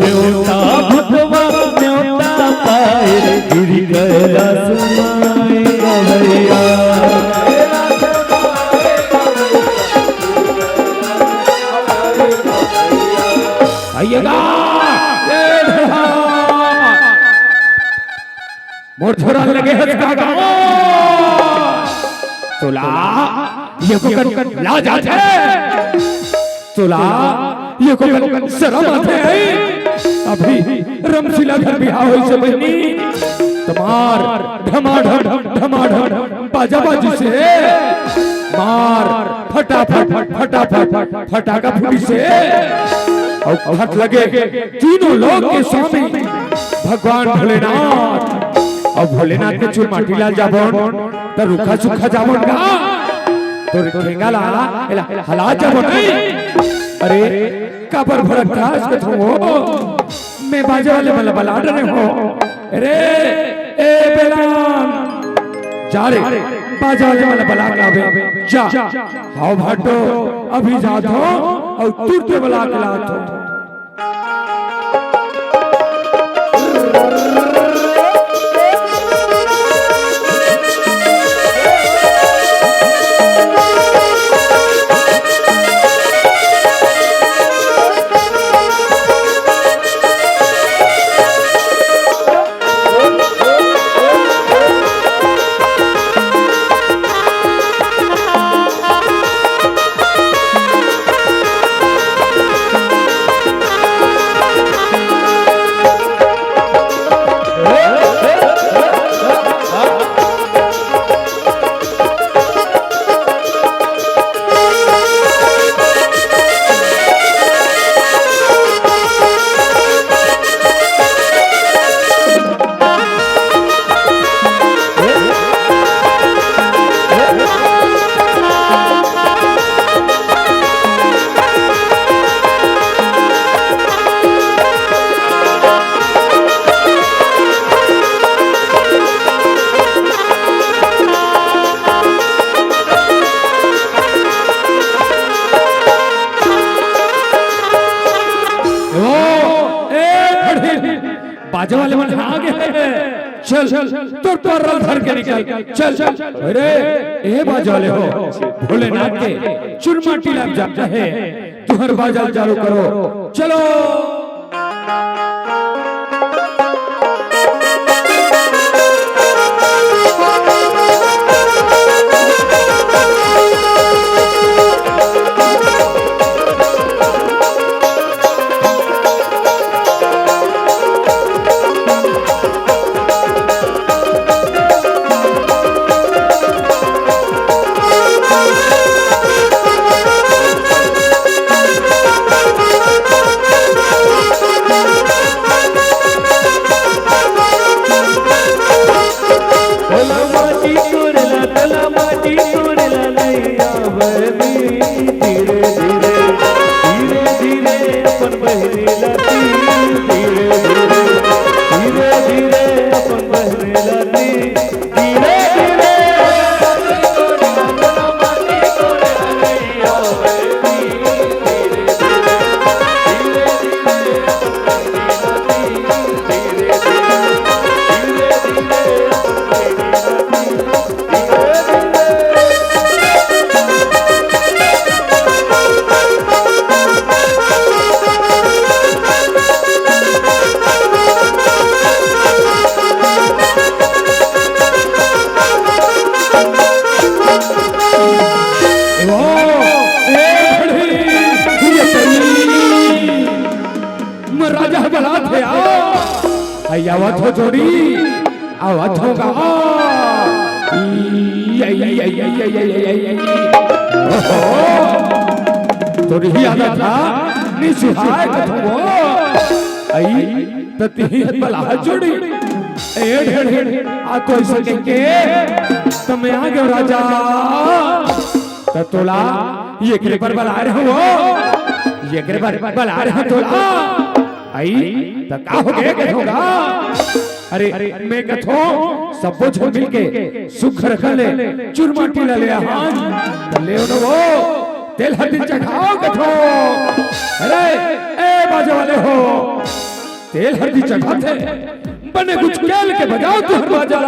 न्योता भगवा न्योता पाए गिरी कैलाश माए गवैया आइएगा मोर छोरा लगे हंसका गाओ तोला ये को ला जाते तोला ये को शर्म आते है अभी रमशिला घर बिहाव होई से बहनी तमार धमाधम बाजा बाजी से मार फटाफट फटाका फूटी से और हाथ लगे तीनों लोग के स्वामी भगवान भोलेनाथ और भोलेनाथ के चूर माटीलाल जाबन तो रुखा सुखा जाबन का तो ठेंगा ला हला जाबन अरे काबर भरत खास के हो मैं बाजे वाले मला बला रहे हो अरे ए बेलान जा रे बाजे वाले मला बला लावे जा हां भाटो अभी जा दो और तुरते बला के ला दो बाजे वाले मन आगे चल तो धर के निकल चल अरे ए बाजे वाले हो भोलेनाथ के चुरमा टीला जाता है तुहर बाजा चालू करो चलो आवत हो जोड़ी आवत होगा तो रही आना था निसहाय कथो आई तती बला जोड़ी ए ढेड़ आ कोई सके के तमे आगे राजा ततोला ये के पर बला रहे हो ये के पर बला रहे हो तोला आई तो का हो गए के होगा अरे मैं कथो सब कुछ मिल के सुख रख ले चुरमा टीला ले हां तो ले वो तेल हल्दी चढ़ाओ कथो। अरे ए बाजे वाले हो, तेल हल्दी चढ़ाते बने कुछ केल के बजाओ तू बाजा।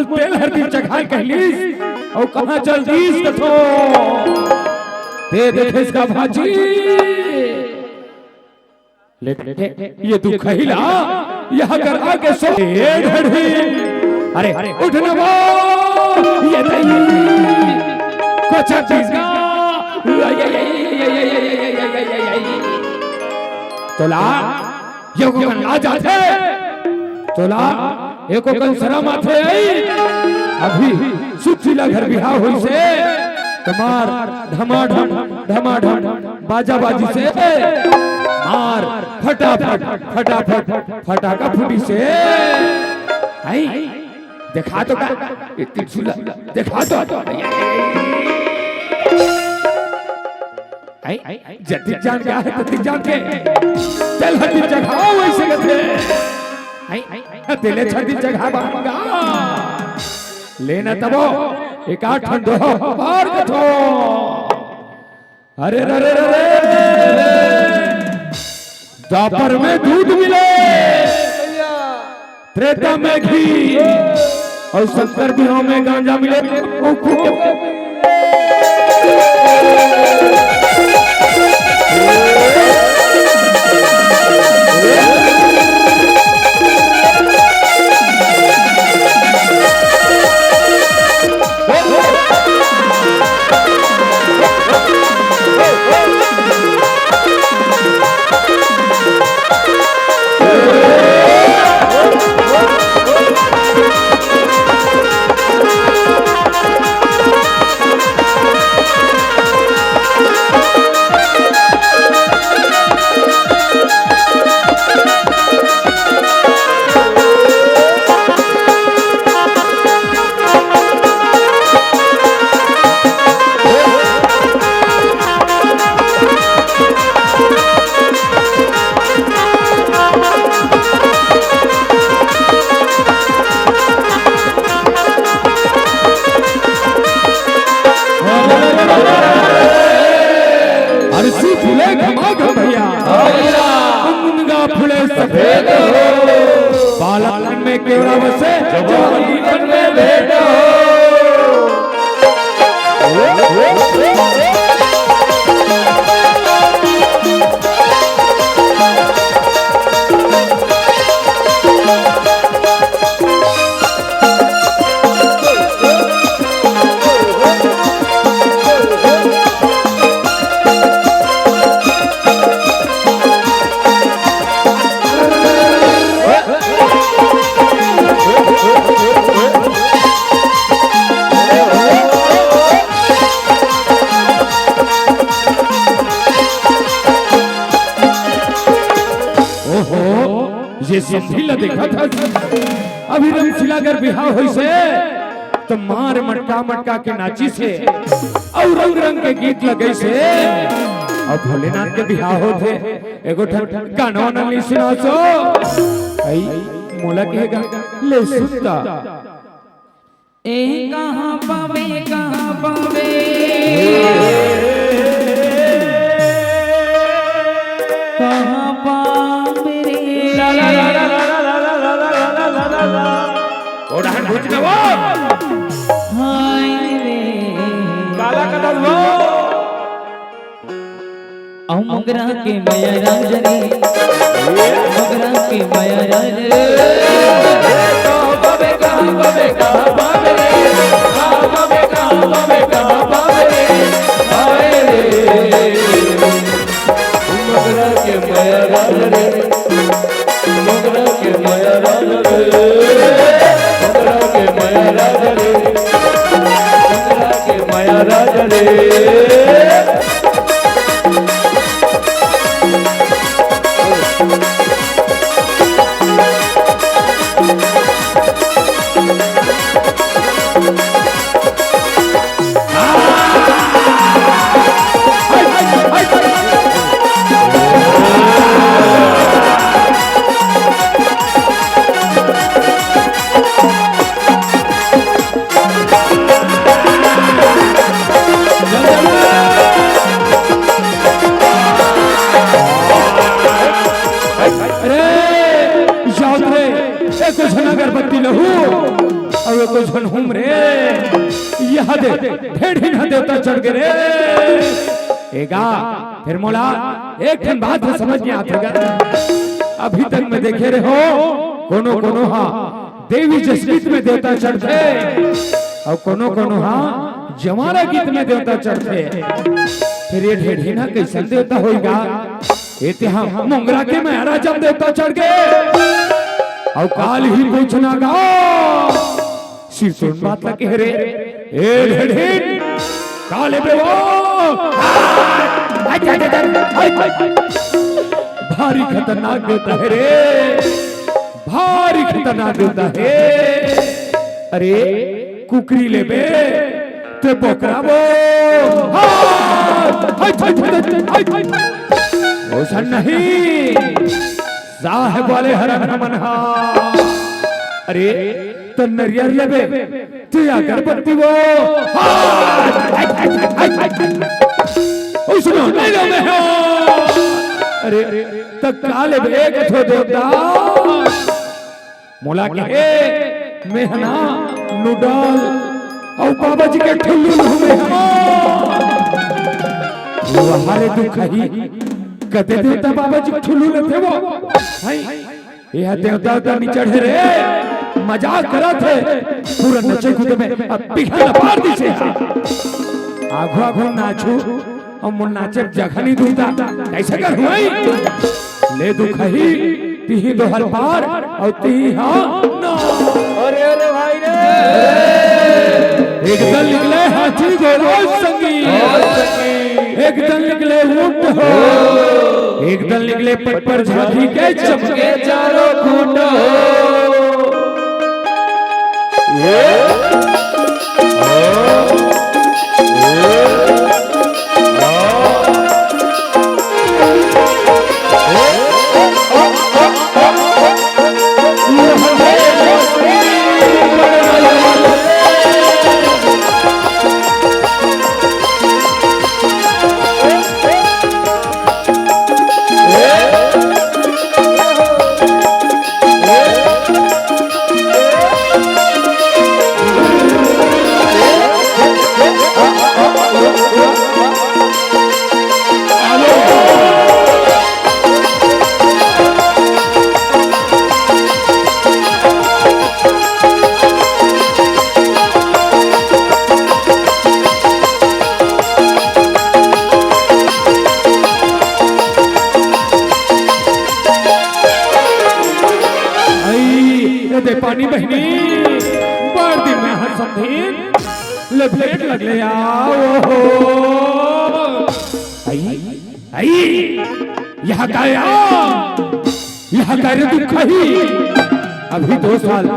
तेल हल्दी चढ़ा कहलीस और कहां चल दीस कथो। दे देखे इसका भाजी ये तू खहिला यहां कर आके सो ढड़ी। अरे उठना वो ये कोचा चीज तोला ये को ना जाते तोला एको कल सरा माथे आई अभी सुखीला घर बिहार हुई से तमार धमाधम धमाधम बाजा बाजी से मार फटाफट फटाफट फटाका फूटी से आई देखा तो का इतनी चूल्हा देखा तो आई जति जान क्या है तति जान के चल हल्दी चढ़ाओ वैसे कहते दिले छड़ी जगह बांगा लेना तबो एक आठ ठंडो बार कथो। अरे रे रे रे द्वापर में दूध मिले, त्रेता में घी और 70 बिहार में गांजा मिले। बेवड़ा बसे जवानी बन में बेटा ये सिंधिला देखा था अभी रमशिला कर बिहाव होई से तो मार मटका मटका के नाची से और रंग रंग के गीत लगे से और भोलेनाथ के बिहाव होते एगो गाना न ली सुना सो आई मोला कहेगा ले सुनता ए कहां पावे कहां पावे रे ला ला ला ला ला ला ला ओड़ा भूज न वो हाय रे काला कदल वो औ मगरा के माया राज रे मगरा के माया राज रे कहां पावे रे कहां पावे रे हाय रे मगरा के माया राज रे मगरा के माया राज रे मगरा के माया राज रे मगरा के माया राज रे अगरबत्ती लहू और को झनहुम रे यह दे ढेढ़ी न देवता चढ़ गए रे एगा फिर मोला एक दिन बात है समझ में आतेगा अभी तक मैं देखे रहे हो कोनो हाँ देवी जस गीत में देवता चढ़ते और कोनो हाँ जमारा गीत में देवता चढ़ते फिर ये ढेढ़ी न कैसे देवता होगा इतिहास मोंगरा के महाराज जब देवता चढ़ गए और काल ही पूछना गा सिर सुन बात लगे रे ए ढेढ़ी काले बे वो भारी खतरनाक देवता है रे भारी खतरनाक देवता है अरे कुकरी ले बे ते बकरा वो ओसन नहीं साहेब वाले हरन मनहा अरे तो नरियर लेबे तू अगरबत्ती वो उसनो नहीं लो मैं अरे तो काले बे कथो देवता मोला के मेहना नूडल और बाबा जी के ठुल्लू में वो हमारे दुख ही कते देवता बाबा जी ठुल्लू लेते वो यह देवता उतर नहीं चढ़े रे मजाक करा थे पूरा नचे कूदे में अब पिघल पार दी से आघो आघो नाचू और मुन नाचे जगह नहीं दूता कैसे कर हुई ले दुखही तीही दोहर पार और तीही हाँ ना अरे भाई रे एक दल निकले हाथी घोड़ा संगी एक दल निकले ऊंट हो एक दल निकले पट पर झांकी के चमके चारों खूंट पानी बहनी बार दिन में हर समझीन लपेट लगले आओ आई यहाँ का यहाँ का दुख ही अभी 2 साल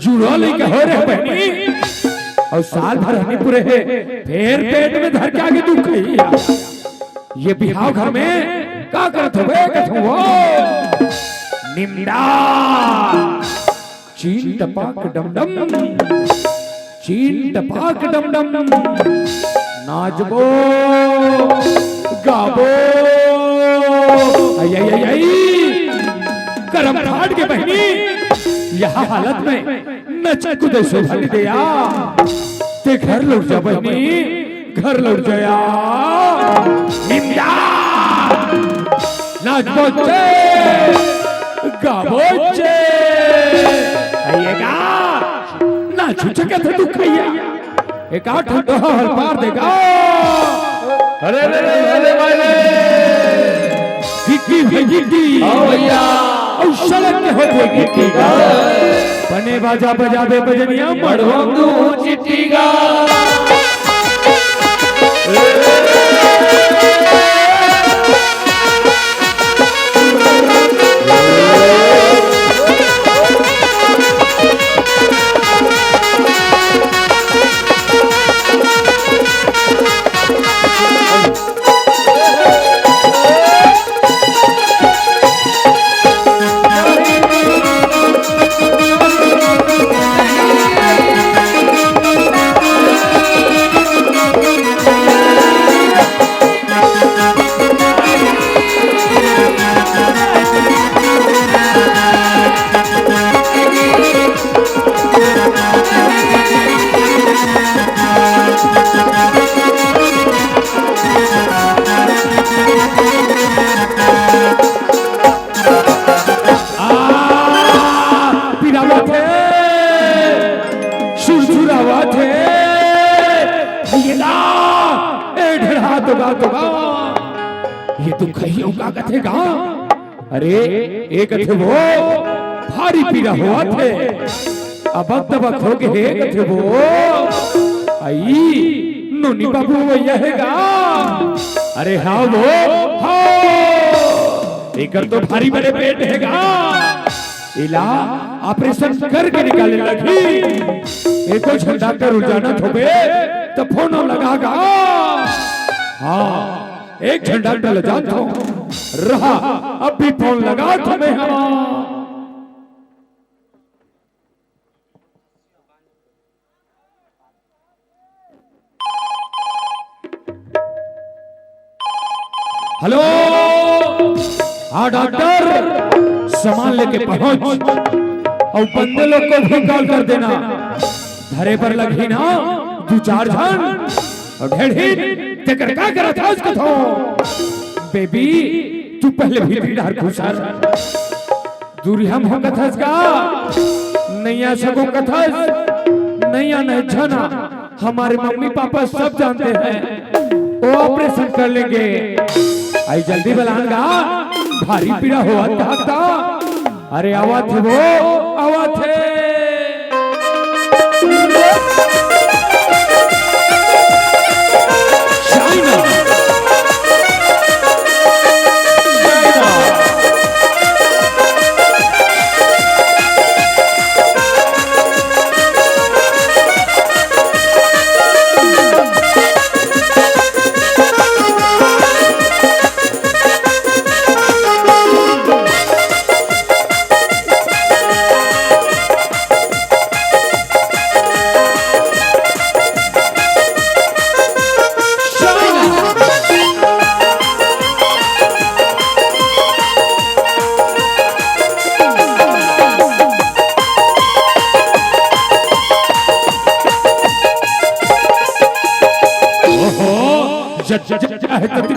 जुड़ो लेके हो रहे बहनी और साल भर हमें पूरे है फिर पेट में धर के आगे दुख ही ये बिहाव घर में का करत होबे कथो निम्दा चीन टपाक डमडम चीन टपाक डमडम नाचबो गाबो आई आई आई करम फाड़ के बहनी यहाँ हालत में नच कूदे शोभा दिया ते घर लौट जा बहनी घर लौट जाया निम्दा नाच बोचे गाबोचे आइएगा नाच चुके थे दुख भैया एक 8 हल पार देगा अरे अरे अरे भाई गिट्टी आओ भैया और सड़क में हो गई गिट्टी का बने बाजा बजाबे बजनिया मड़वा दू चिट्ठी गा ये तो कहियो का कथेगा अरे एक थे वो भारी पीड़ा हुआ थे अब तबक हो के एक थे वो आई नोनी बाबू वहीगा अरे हाँ वो हाँ एक तो भारी बड़े पेट हैगा इला ऑपरेशन करके निकाले लगी एको झंडा कर उजाना थोबे तो फोन लगागा हाँ एक झंडा डल जाता रहा अब भी फोन लगा तुम्हें हम हेलो हाँ डॉक्टर सामान लेके पहुंच और बंदे लोग को भी कॉल कर देना धरे पर लगी ना 2-4 जन और ढेर तेकर का करा था उसको तो बेबी तू पहले भी डार खुशार दूरी हम हो कथस का नैया सगो कथस नैया नहीं छना हमारे मम्मी पापा सब जानते हैं वो ऑपरेशन कर लेंगे आई जल्दी बुलाऊंगा भारी पीड़ा हुआ था अरे आवाज थे वो आवाज थे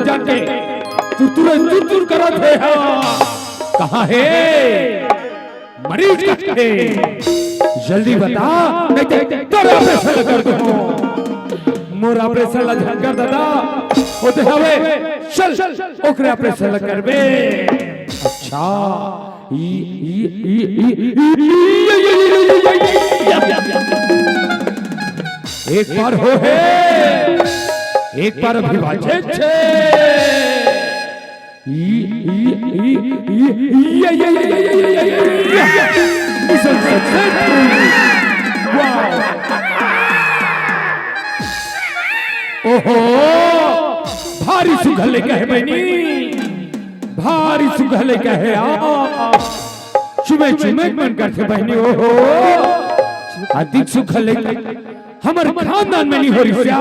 जाके तुर करा थे कहाँ है मरीज है जल्दी बता नहीं तो ऑपरेशन कर दो मोर ऑपरेशन ला कर दादा होते हवे चल ओकरे ऑपरेशन करबे अच्छा एक बार हो है, एक बार अभिवाचित छे। ओहो भारी सुघले कहे बहनी, भारी सुघले कहे चुमे चुमे मन करते बहनी। ओहो अधिक सुघले हमारे खानदान में नहीं हो रही क्या?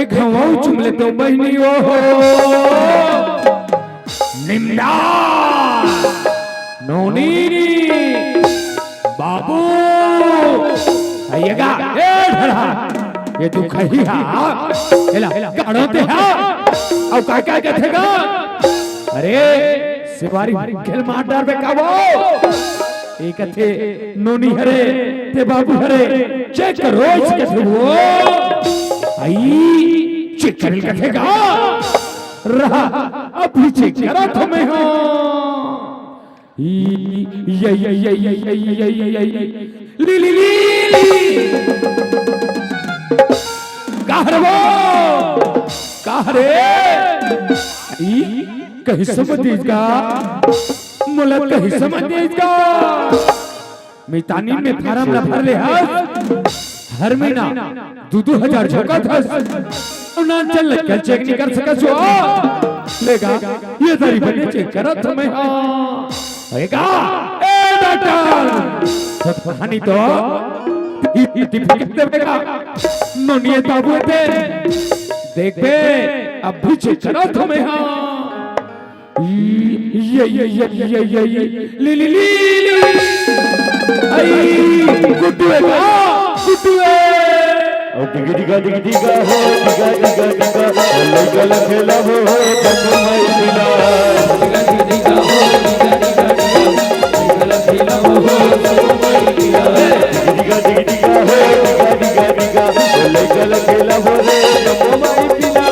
एक हवाऊ चुम लेते हो बहनी। ओहो निम्दा नोनी बाबू आइएगा। ये तू खही हा हेला काढ़ोते हा और काय काय कथेगा? अरे सिवारी खेल मार डार बे का वो एक थे नोनी हरे ते बाबू हरे चेक रोज के वो आई चेक कर कथेगा रहा अब भी चेक करा तुम्हें हो ये ली ली ली कहरवो कहरे कहीं समझ का मुलक कहीं समझ का मितानी में फार्म न भर ले हर महीना 2-2 झोंका था ना चल कल चेक नहीं कर सका सो लेगा ये सारी बने चेक करा तुम्हें होएगा ए डॉक्टर हानि तो टिफिन देगा नोनिए ताबू थे देख बे अब भी चेक करा तुम्हें ये ली ली ली आई गुड्डू है गुड्डू दिगा दिगा दिगा हो दिगा दिगा दिगा लगल खेला हो कसमई दिला दिगा दिगा हो दिगा दिगा दिगा लगल खेला हो कसमई दिला दिगा दिगा दिगा हो दिगा दिगा दिगा लगल खेला हो रे कसमई दिला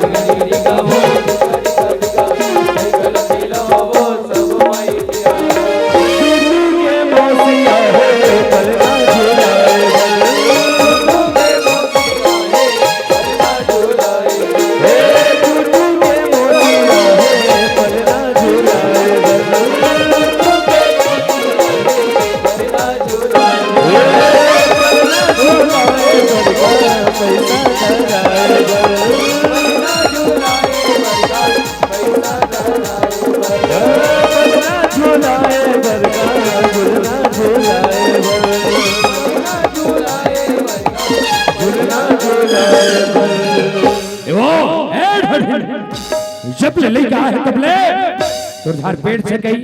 दिगा दिगा हो दिगा दिगा लगल खेला हो कसमई दिला दुनिया मौसिया है कलना जब ले का है तब ले तुरधार पेट से गई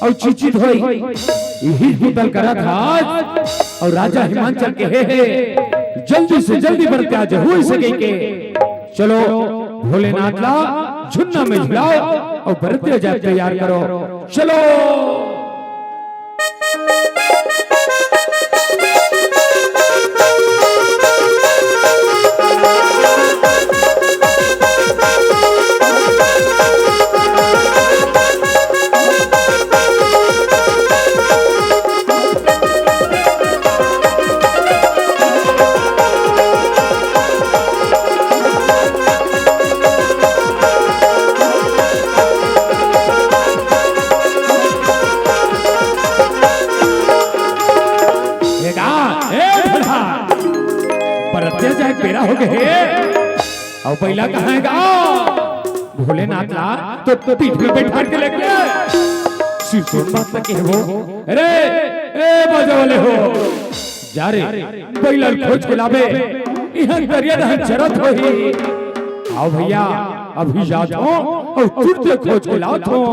और चीची धोई यही बुतल करा था और राजा हिमांचल के हे जल्दी से जल्दी बरते आज हो सके के चलो भोलेनाथ ला झुन्ना में झुलाओ और बरते जाए तैयार करो चलो हो गए और पहला कहाँ है भोलेनाथ ला तो पीठ में बैठा के लेके सिर तो बात लगे हो अरे ए बाजा वाले हो जा रे पहला खोज के लावे यहाँ दरिया ना जरत हो ही आओ भैया अभी जात हो और तुरते खोज के लात हो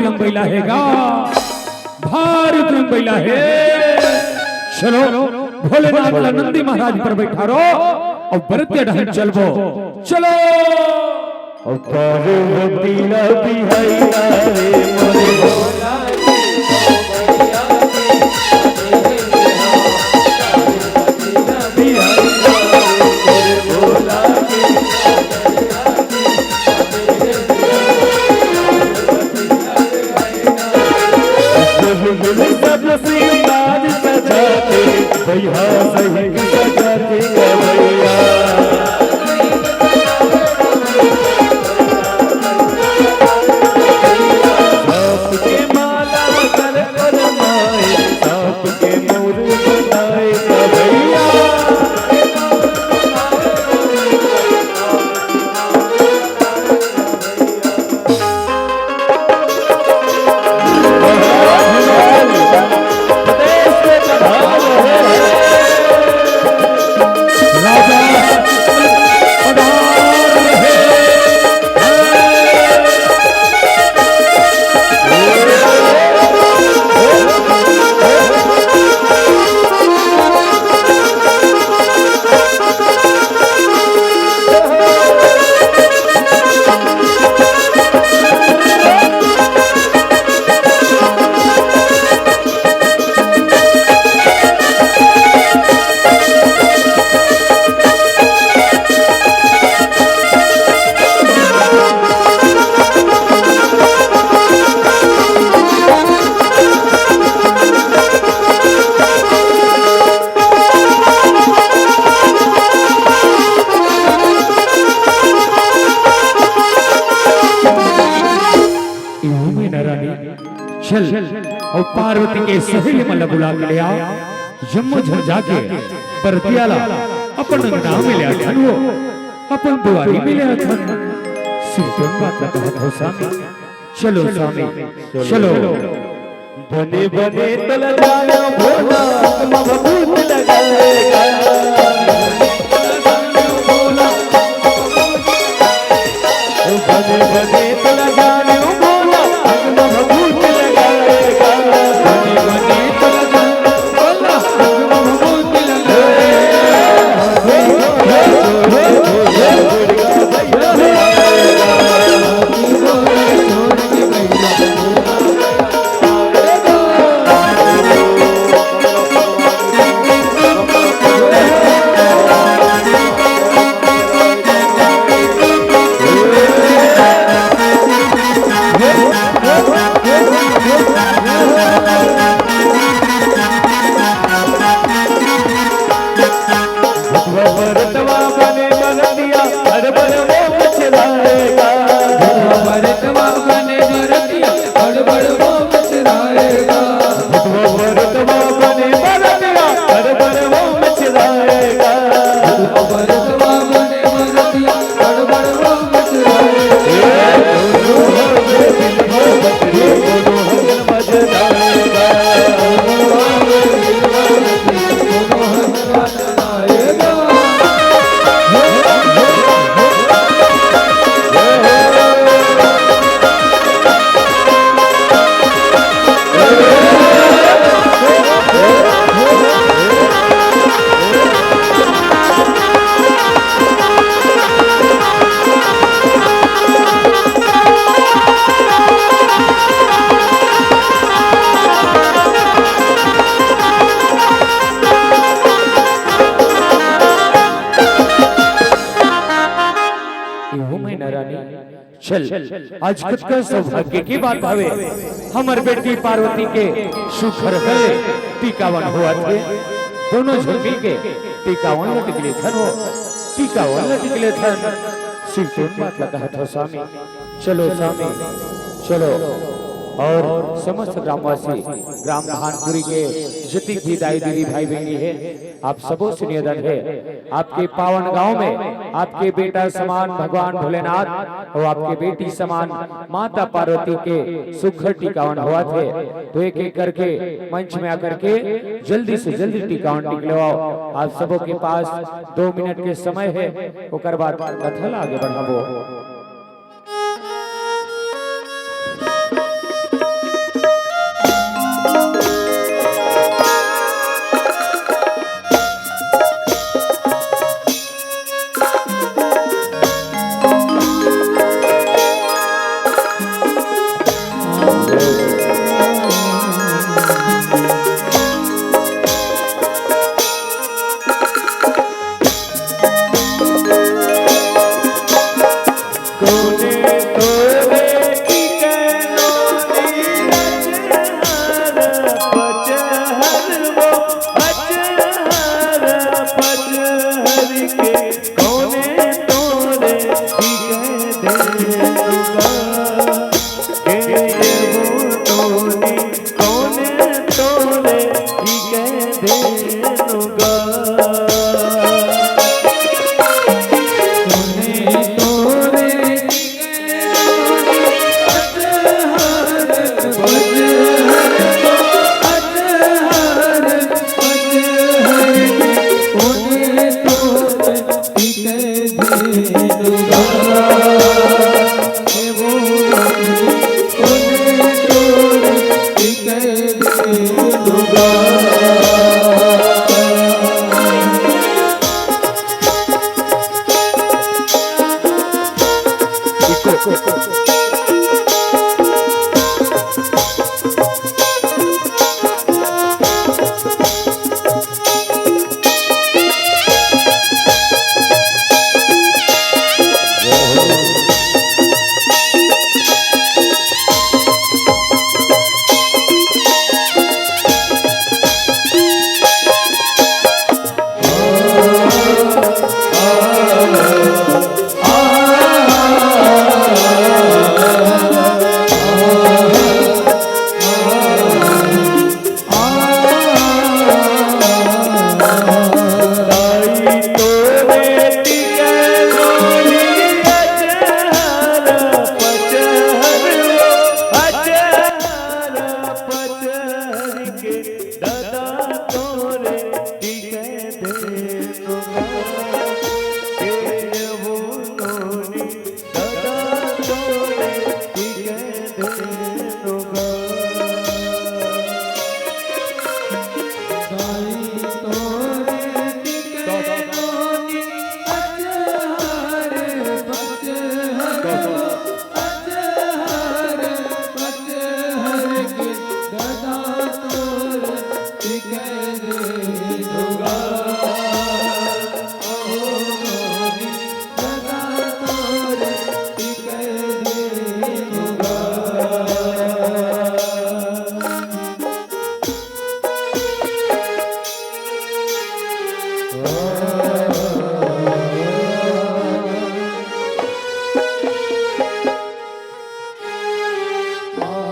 लंबैला हैगा, भारत लंबैला है। चलो भोलेनाथ ला नंदी महाराज पर बैठा रहो और बरते ढहन चलबो। चलो पार्वती ना बिहाइया रे मोरे भोला भैया सही सजाते भैया सांप के माला कर कर माए, सांप के मोर बनाए भैया। चल और पार्वती के सहेली मल्ल बुला के ले आओ। यम्मो झंझा के बरतियाला अपन नाम में ले आथन वो अपन दुआरी में ले आथन। सिर्फ बात ना कहत हो स्वामी। चलो स्वामी चलो। बने बने तल जाया भोला महबूब लगाएगा। बने बने तल जाया भोला महबूब लगाएगा। बने बने तल जाया भोला महबूब चल आज कुछ का सौभाग्य की बात हवे। हमर बेटी पार्वती के सुखर गले टीकावन हुआ थे। दोनों झुकी के टीकावन लटकले थन हो। टीकावन लटकले थन। सिर्फ तुम बात लगा है स्वामी। चलो स्वामी चलो। और समस्त ग्रामवासी ग्राम धानपुरी के जितनी भी दाई दीदी भाई बहनी है आप सबों से निवेदन है आपके पावन गांव में आपके बेटा समान भगवान भोलेनाथ और आपके बेटी समान माता पार्वती के सुखर टीकावन हुआ थे। तो एक एक करके मंच में आकर के जल्दी से जल्दी टीकावन टिकलवाओ। आप सबों के पास 2 मिनट के समय है। ओकर बाद कथा आगे बढ़ाबो। आ